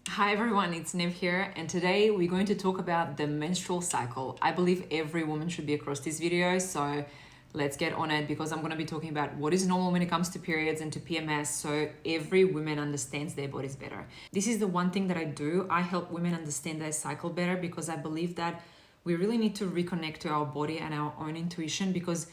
Hi everyone, it's Nev here, and today we're going to talk about the menstrual cycle. I believe every woman should be across this video, so let's get on it because I'm going to be talking about what is normal when it comes to periods and to PMS, so every woman understands their bodies better. This is the one thing that I do. I help women understand their cycle better because I believe that we really need to reconnect to our body and our own intuition because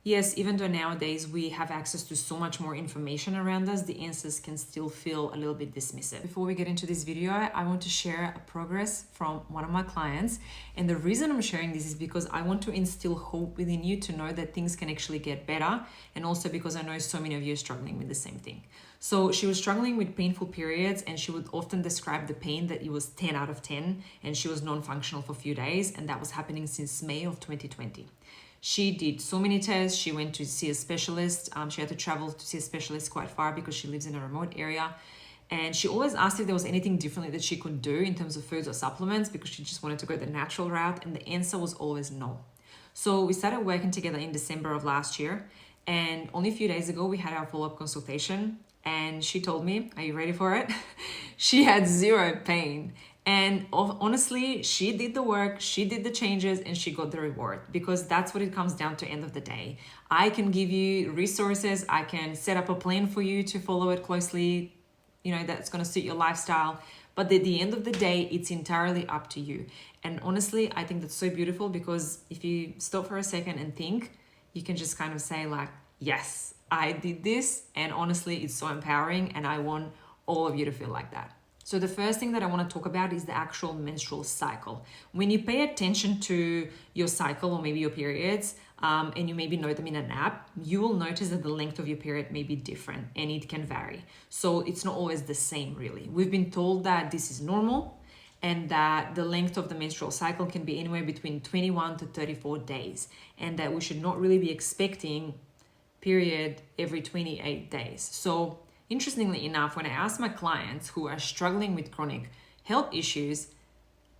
yes, even though nowadays we have access to so much more information around us, the answers can still feel a little bit dismissive. Before we get into this video, I want to share a progress from one of my clients. And the reason I'm sharing this is because I want to instill hope within you to know that things can actually get better. And also because I know so many of you are struggling with the same thing. So she was struggling with painful periods and she would often describe the pain that it was 10 out of 10 and she was non-functional for a few days, and that was happening since May of 2020. She did so many tests. She went to see a specialist. She had to travel to see a specialist quite far because she lives in a remote area. And she always asked if there was anything differently that she could do in terms of foods or supplements because she just wanted to go the natural route. And the answer was always no. So we started working together in December of last year. And only a few days ago, we had our follow-up consultation. And she told me, are you ready for it? She had zero pain. And honestly, she did the work, she did the changes, and she got the reward because that's what it comes down to end of the day. I can give you resources, I can set up a plan for you to follow it closely, that's going to suit your lifestyle. But at the end of the day, it's entirely up to you. And honestly, I think that's so beautiful because if you stop for a second and think, you can just kind of say like, yes, I did this. And honestly, it's so empowering. And I want all of you to feel like that. So the first thing that I want to talk about is the actual menstrual cycle. When you pay attention to your cycle or maybe your periods, and you maybe know them in an app, you will notice that the length of your period may be different and it can vary. So it's not always the same really. We've been told that this is normal and that the length of the menstrual cycle can be anywhere between 21 to 34 days and that we should not really be expecting period every 28 days. So interestingly enough, when I ask my clients who are struggling with chronic health issues,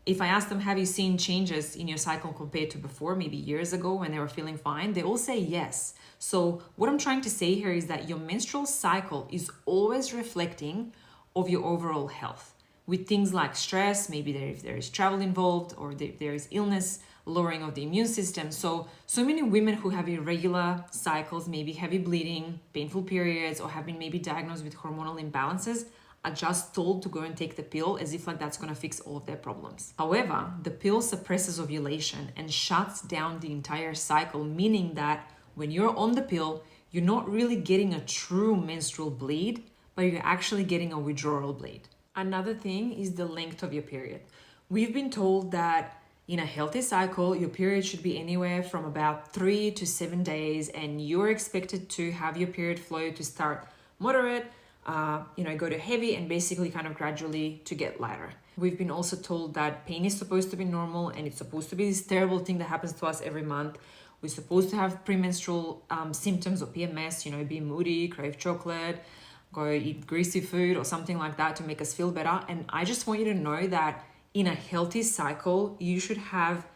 if I ask them, have you seen changes in your cycle compared to before, maybe years ago when they were feeling fine, they all say yes. So what I'm trying to say here is that your menstrual cycle is always reflecting of your overall health with things like stress, maybe if there is travel involved or there is illness, lowering of the immune system. So many women who have irregular cycles, maybe heavy bleeding, painful periods, or have been maybe diagnosed with hormonal imbalances are just told to go and take the pill as if like that's going to fix all of their problems. However, the pill suppresses ovulation and shuts down the entire cycle, meaning that when you're on the pill, you're not really getting a true menstrual bleed, but you're actually getting a withdrawal bleed. Another thing is the length of your period. We've been told that in a healthy cycle, your period should be anywhere from about 3 to 7 days, and you're expected to have your period flow to start moderate, go to heavy, and basically kind of gradually to get lighter. We've been also told that pain is supposed to be normal, and it's supposed to be this terrible thing that happens to us every month. We're supposed to have premenstrual symptoms or PMS, be moody, crave chocolate, go eat greasy food or something like that to make us feel better. And I just want you to know that in a healthy cycle, you should have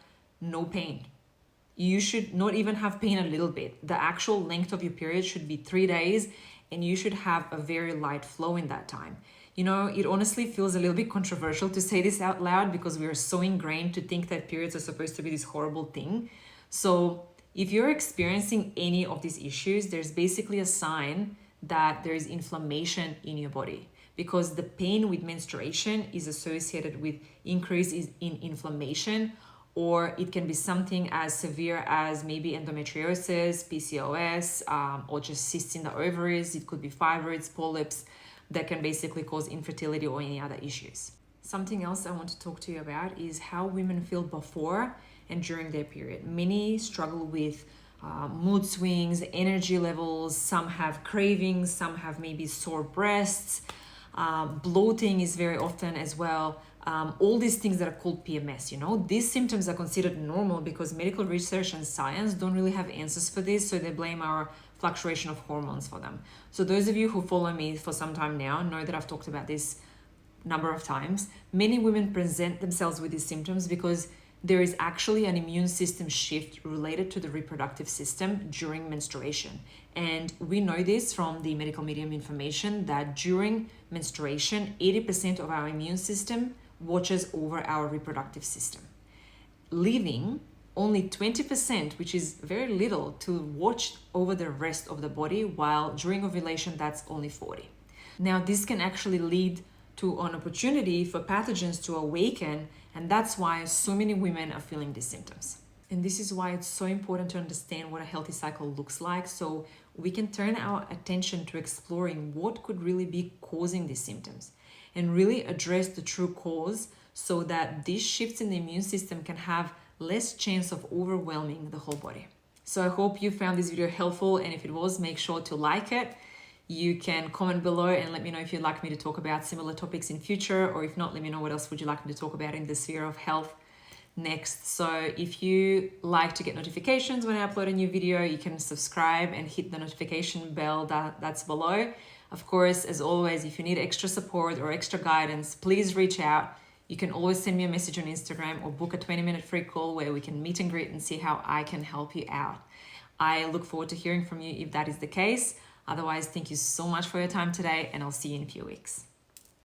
no pain. You should not even have pain a little bit. The actual length of your period should be 3 days, and you should have a very light flow in that time. It honestly feels a little bit controversial to say this out loud because we are so ingrained to think that periods are supposed to be this horrible thing. So if you're experiencing any of these issues, there's basically a sign that there is inflammation in your body, because the pain with menstruation is associated with increase in inflammation, or it can be something as severe as maybe endometriosis, PCOS, or just cysts in the ovaries. It could be fibroids, polyps that can basically cause infertility or any other issues. Something else I want to talk to you about is how women feel before and during their period. Many struggle with mood swings, energy levels, some have cravings, some have maybe sore breasts, bloating is very often as well. All these things that are called PMS, these symptoms are considered normal because medical research and science don't really have answers for this, so they blame our fluctuation of hormones for them. So those of you who follow me for some time now know that I've talked about this number of times. Many women present themselves with these symptoms because there is actually an immune system shift related to the reproductive system during menstruation. And we know this from the medical medium information that during menstruation, 80% of our immune system watches over our reproductive system, leaving only 20%, which is very little, to watch over the rest of the body, while during ovulation, that's only 40. Now, this can actually lead to an opportunity for pathogens to awaken, and that's why so many women are feeling these symptoms. And this is why it's so important to understand what a healthy cycle looks like, so we can turn our attention to exploring what could really be causing these symptoms and really address the true cause, so that these shifts in the immune system can have less chance of overwhelming the whole body. So I hope you found this video helpful, and if it was, make sure to like it. You can comment below and let me know if you'd like me to talk about similar topics in future, or if not, let me know what else would you like me to talk about in the sphere of health next. So if you like to get notifications when I upload a new video, you can subscribe and hit the notification bell that's below. Of course, as always, if you need extra support or extra guidance, please reach out. You can always send me a message on Instagram or book a 20-minute free call where we can meet and greet and see how I can help you out. I look forward to hearing from you if that is the case. Otherwise, thank you so much for your time today, and I'll see you in a few weeks.